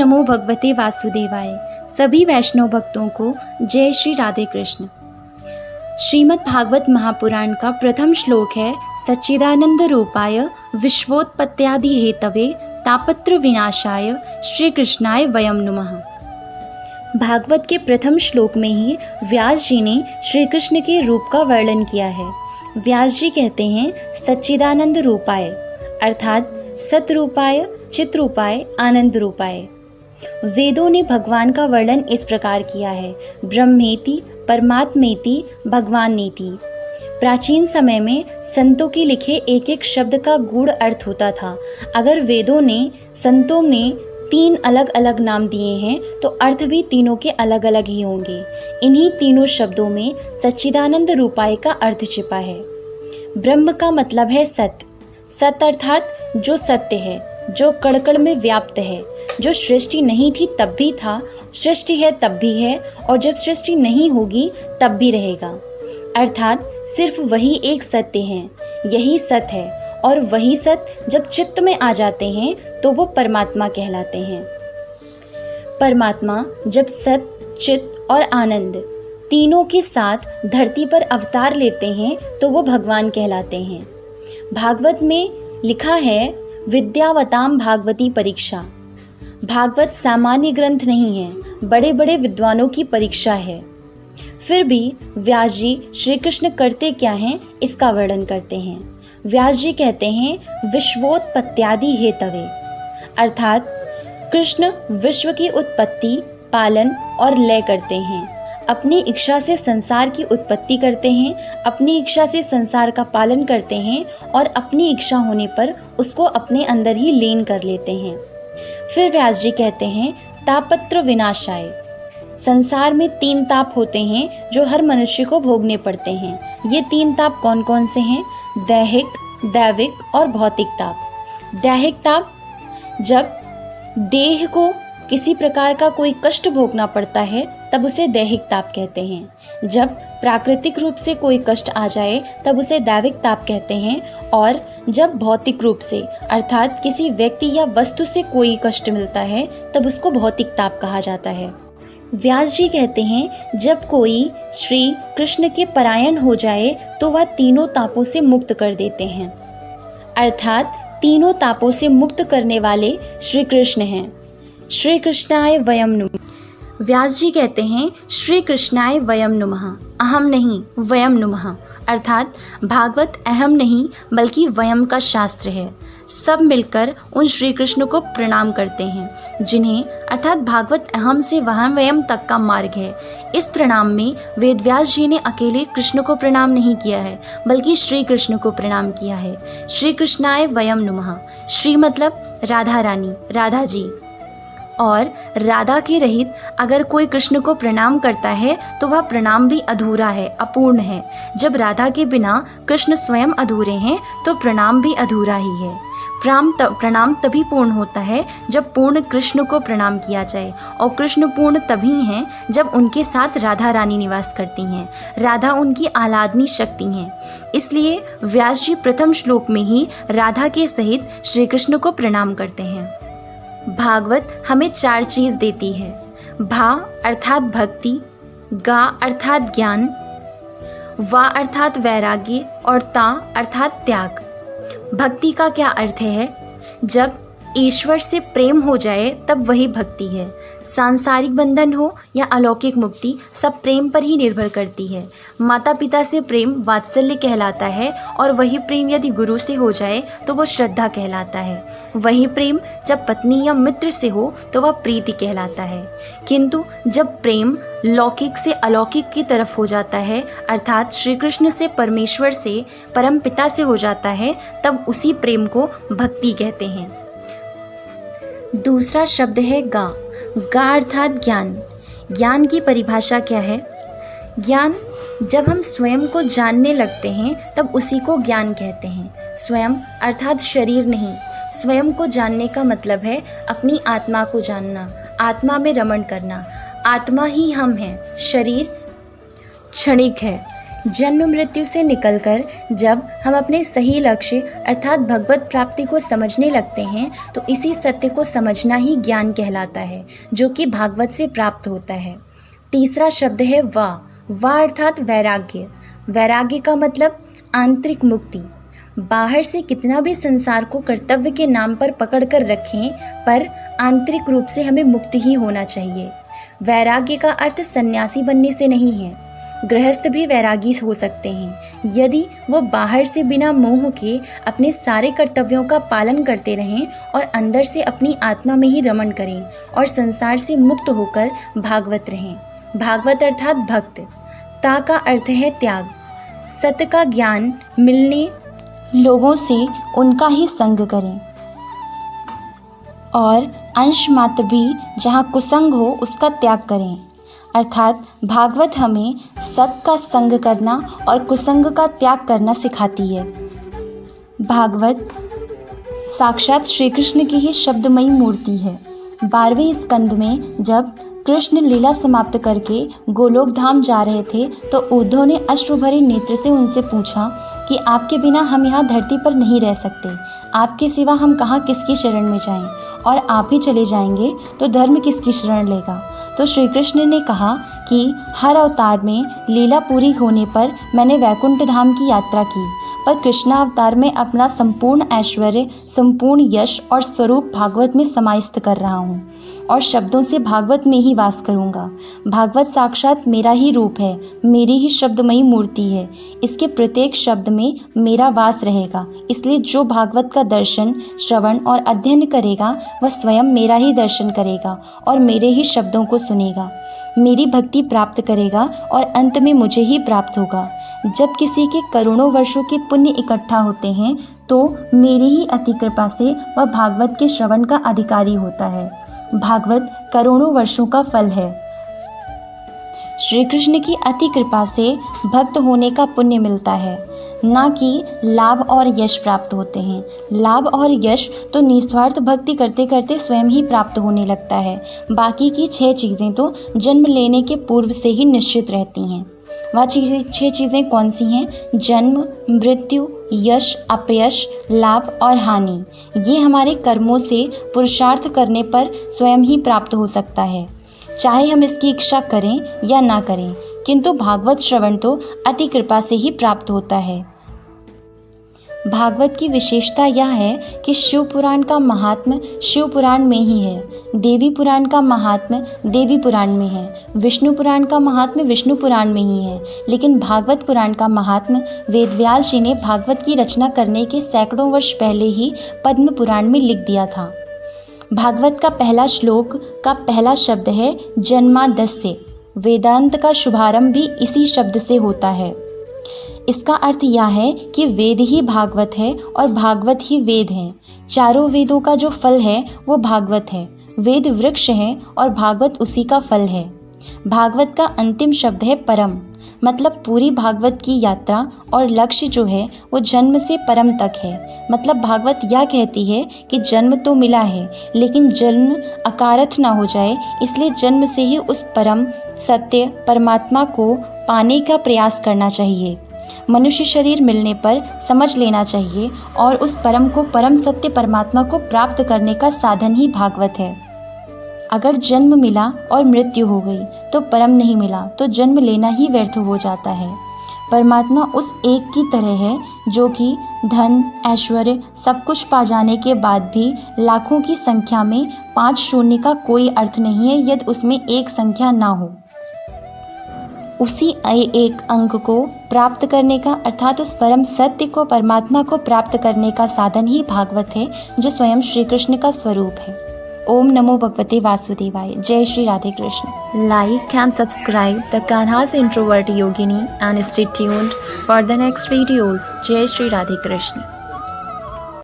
नमो भगवते वासुदेवाय। सभी वैष्णव भक्तों को जय श्री राधे कृष्ण। श्रीमद् भागवत महापुराण का प्रथम श्लोक है सच्चिदानंद रूपाय विश्वोत्पत्त्यादि हेतवे तापत्र विनाशाय श्री कृष्णाय वयम नुमः। भागवत के प्रथम श्लोक में ही व्यास जी ने श्री कृष्ण के रूप का वर्णन किया है। व्यास जी कहते हैं सच्चिदानंद रूपाय अर्थात सतरूपाय, चित्रूपाय, आनंद रूपाय। वेदों ने भगवान का वर्णन इस प्रकार किया है, ब्रह्मेति परमात्मेति भगवानेति। प्राचीन समय में संतों के लिखे एक एक शब्द का गूढ़ अर्थ होता था। अगर वेदों ने संतों ने 3 अलग अलग नाम दिए हैं तो अर्थ भी तीनों के अलग अलग ही होंगे। इन्हीं तीनों शब्दों में सच्चिदानंद रूपाय का अर्थ छिपा है। ब्रह्म का मतलब है सत्य। सत्य अर्थात जो सत्य है, जो कण-कण में व्याप्त है, जो सृष्टि नहीं थी तब भी था, सृष्टि है तब भी है और जब सृष्टि नहीं होगी तब भी रहेगा। अर्थात सिर्फ वही एक सत्य है, यही सत्य है और वही सत्य जब चित्त में आ जाते हैं तो वो परमात्मा कहलाते हैं। परमात्मा जब सत्य, चित्त और आनंद तीनों के साथ धरती पर अवतार लेते हैं तो वो भगवान कहलाते हैं। भागवत में लिखा है विद्यावताम भागवती परीक्षा। भागवत सामान्य ग्रंथ नहीं है, बड़े बड़े विद्वानों की परीक्षा है। फिर भी व्यास जी श्री कृष्ण करते क्या हैं इसका वर्णन करते हैं। व्यास जी कहते हैं विश्वोत्पत्त्यादि हेतवे अर्थात कृष्ण विश्व की उत्पत्ति, पालन और लय करते हैं। अपनी इच्छा से संसार की उत्पत्ति करते हैं, अपनी इच्छा से संसार का पालन करते हैं और अपनी इच्छा होने पर उसको अपने अंदर ही लीन कर लेते हैं। फिर व्यास जी कहते हैं तापत्र विनाशाय। संसार में 3 ताप होते हैं जो हर मनुष्य को भोगने पड़ते हैं। ये 3 ताप कौन कौन से हैं? दैहिक, दैविक और भौतिक ताप। दैहिक ताप जब देह को किसी प्रकार का कोई कष्ट भोगना पड़ता है तब उसे दैहिक ताप कहते हैं। जब प्राकृतिक रूप से कोई कष्ट आ जाए तब उसे दैविक ताप कहते हैं और जब भौतिक रूप से अर्थात किसी व्यक्ति या वस्तु से कोई कष्ट मिलता है तब उसको भौतिक ताप कहा जाता है। व्यास जी कहते हैं जब कोई श्री कृष्ण के परायण हो जाए तो वह तीनों तापों से मुक्त कर देते हैं। अर्थात तीनों तापों से मुक्त करने वाले श्री कृष्ण हैं। श्री कृष्णाय वयम नुमः। व्यास जी कहते हैं श्री कृष्णाय वयम नुमः, अहम नहीं वयम नुमः। अर्थात भागवत अहम नहीं बल्कि वयम का शास्त्र है। सब मिलकर उन श्री कृष्ण को प्रणाम करते हैं जिन्हें अर्थात भागवत अहम से वहाँ वयम तक का मार्ग है। इस प्रणाम में वेदव्यास जी ने अकेले कृष्ण को प्रणाम नहीं किया है बल्कि श्री कृष्ण को प्रणाम किया है। श्री कृष्णाय वयम नुमः। श्री मतलब राधा रानी, राधा जी। और राधा के रहित अगर कोई कृष्ण को प्रणाम करता है तो वह प्रणाम भी अधूरा है, अपूर्ण है। जब राधा के बिना कृष्ण स्वयं अधूरे हैं तो प्रणाम भी अधूरा ही है। प्रणाम तभी पूर्ण होता है जब पूर्ण कृष्ण को प्रणाम किया जाए और कृष्ण पूर्ण तभी हैं जब उनके साथ राधा रानी निवास करती हैं। राधा उनकी आह्लादनी शक्ति हैं। इसलिए व्यास जी प्रथम श्लोक में ही राधा के सहित श्री कृष्ण को प्रणाम करते हैं। भागवत हमें 4 चीज़ देती है। भा अर्थात भक्ति, गा अर्थात ज्ञान, वा अर्थात वैराग्य और ता अर्थात त्याग। भक्ति का क्या अर्थ है? जब ईश्वर से प्रेम हो जाए तब वही भक्ति है। सांसारिक बंधन हो या अलौकिक मुक्ति सब प्रेम पर ही निर्भर करती है। माता पिता से प्रेम वात्सल्य कहलाता है और वही प्रेम यदि गुरु से हो जाए तो वो श्रद्धा कहलाता है। वही प्रेम जब पत्नी या मित्र से हो तो वह प्रीति कहलाता है। किंतु जब प्रेम लौकिक से अलौकिक की तरफ हो जाता है अर्थात श्री कृष्ण से परमेश्वर से परम पिता से हो जाता है तब उसी प्रेम को भक्ति कहते हैं। दूसरा शब्द है गा। गा अर्थात ज्ञान। ज्ञान की परिभाषा क्या है? ज्ञान जब हम स्वयं को जानने लगते हैं तब उसी को ज्ञान कहते हैं। स्वयं अर्थात शरीर नहीं। स्वयं को जानने का मतलब है अपनी आत्मा को जानना, आत्मा में रमण करना। आत्मा ही हम हैं, शरीर क्षणिक है। जन्म मृत्यु से निकलकर जब हम अपने सही लक्ष्य अर्थात भगवत प्राप्ति को समझने लगते हैं तो इसी सत्य को समझना ही ज्ञान कहलाता है, जो कि भागवत से प्राप्त होता है। तीसरा शब्द है वा अर्थात वैराग्य। वैराग्य का मतलब आंतरिक मुक्ति। बाहर से कितना भी संसार को कर्तव्य के नाम पर पकड़ कर रखें, पर आंतरिक रूप से हमें मुक्त ही होना चाहिए। वैराग्य का अर्थ सन्यासी बनने से नहीं है। गृहस्थ भी वैरागी हो सकते हैं यदि वो बाहर से बिना मोह के अपने सारे कर्तव्यों का पालन करते रहें और अंदर से अपनी आत्मा में ही रमण करें और संसार से मुक्त होकर भागवत रहें। भागवत अर्थात भक्त। ता का अर्थ है त्याग। सत्य का ज्ञान मिलने लोगों से उनका ही संग करें और अंश मात्र भी जहाँ कुसंग हो उसका त्याग करें। अर्थात भागवत हमें सत का संग करना और कुसंग का त्याग करना सिखाती है। भागवत साक्षात श्री कृष्ण की ही शब्दमयी मूर्ति है। 12वें स्कंद में जब कृष्ण लीला समाप्त करके गोलोक धाम जा रहे थे तो उद्धव ने अश्रु भरे नेत्र से उनसे पूछा कि आपके बिना हम यहाँ धरती पर नहीं रह सकते, आपके सिवा हम कहाँ किसकी शरण में जाएं, और आप ही चले जाएंगे तो धर्म किसकी शरण लेगा। तो श्री कृष्ण ने कहा कि हर अवतार में लीला पूरी होने पर मैंने वैकुंठ धाम की यात्रा की, पर कृष्णा अवतार में अपना संपूर्ण ऐश्वर्य, संपूर्ण यश और स्वरूप भागवत में समाहित कर रहा हूँ और शब्दों से भागवत में ही वास करूँगा। भागवत साक्षात मेरा ही रूप है, मेरी ही शब्दमयी मूर्ति है। इसके प्रत्येक शब्द में मेरा वास रहेगा, इसलिए जो भागवत का दर्शन, श्रवण और अध्ययन करेगा वह स्वयं मेरा ही दर्शन करेगा और मेरे ही शब्दों को सुनेगा, मेरी भक्ति प्राप्त करेगा और अंत में मुझे ही प्राप्त होगा। जब किसी के करोड़ों वर्षों के पुण्य इकट्ठा होते हैं तो मेरी ही अति कृपा से वह भागवत के श्रवण का अधिकारी होता है। भागवत करोड़ों वर्षों का फल है। श्री कृष्ण की अति कृपा से भक्त होने का पुण्य मिलता है, ना कि लाभ और यश प्राप्त होते हैं। लाभ और यश तो निस्वार्थ भक्ति करते करते स्वयं ही प्राप्त होने लगता है। बाकी की 6 चीज़ें तो जन्म लेने के पूर्व से ही निश्चित रहती हैं। वह 6 चीज़ें कौन सी हैं? जन्म, मृत्यु, यश, अपयश, लाभ और हानि। ये हमारे कर्मों से पुरुषार्थ करने पर स्वयं ही प्राप्त हो सकता है, चाहे हम इसकी इच्छा करें या ना करें, किंतु भागवत श्रवण तो अति कृपा से ही प्राप्त होता है। भागवत की विशेषता यह है कि शिव पुराण का महात्म्य शिव पुराण में ही है, देवी पुराण का महात्म्य देवी पुराण में है, विष्णु पुराण का महात्म्य विष्णु पुराण में ही है, लेकिन भागवत पुराण का महात्म्य वेदव्यास जी ने भागवत की रचना करने के सैकड़ों वर्ष पहले ही पद्म पुराण में लिख दिया था। भागवत का पहला श्लोक का पहला शब्द है जन्मादस्य। वेदांत का शुभारंभ भी इसी शब्द से होता है। इसका अर्थ यह है कि वेद ही भागवत है और भागवत ही वेद है। चारों वेदों का जो फल है वो भागवत है। वेद वृक्ष है और भागवत उसी का फल है। भागवत का अंतिम शब्द है परम, मतलब पूरी भागवत की यात्रा और लक्ष्य जो है वो जन्म से परम तक है। मतलब भागवत यह कहती है कि जन्म तो मिला है, लेकिन जन्म अकारथ ना हो जाए, इसलिए जन्म से ही उस परम सत्य परमात्मा को पाने का प्रयास करना चाहिए। मनुष्य शरीर मिलने पर समझ लेना चाहिए और उस परम को, परम सत्य परमात्मा को प्राप्त करने का साधन ही भागवत है। अगर जन्म मिला और मृत्यु हो गई तो परम नहीं मिला, तो जन्म लेना ही व्यर्थ हो जाता है। परमात्मा उस एक की तरह है जो कि धन, ऐश्वर्य सब कुछ पा जाने के बाद भी लाखों की संख्या में 5 शून्य का कोई अर्थ नहीं है यदि उसमें एक संख्या ना हो। उसी एक अंक को प्राप्त करने का, अर्थात उस परम सत्य को, परमात्मा को प्राप्त करने का साधन ही भागवत है, जो स्वयं श्री कृष्ण का स्वरूप है। ओम नमो भगवते वासुदेवाय। जय Shri Radhe Krishna. Like and subscribe the Kanha's Introvert Yogini and stay tuned for the next videos. जय श्री राधे कृष्ण।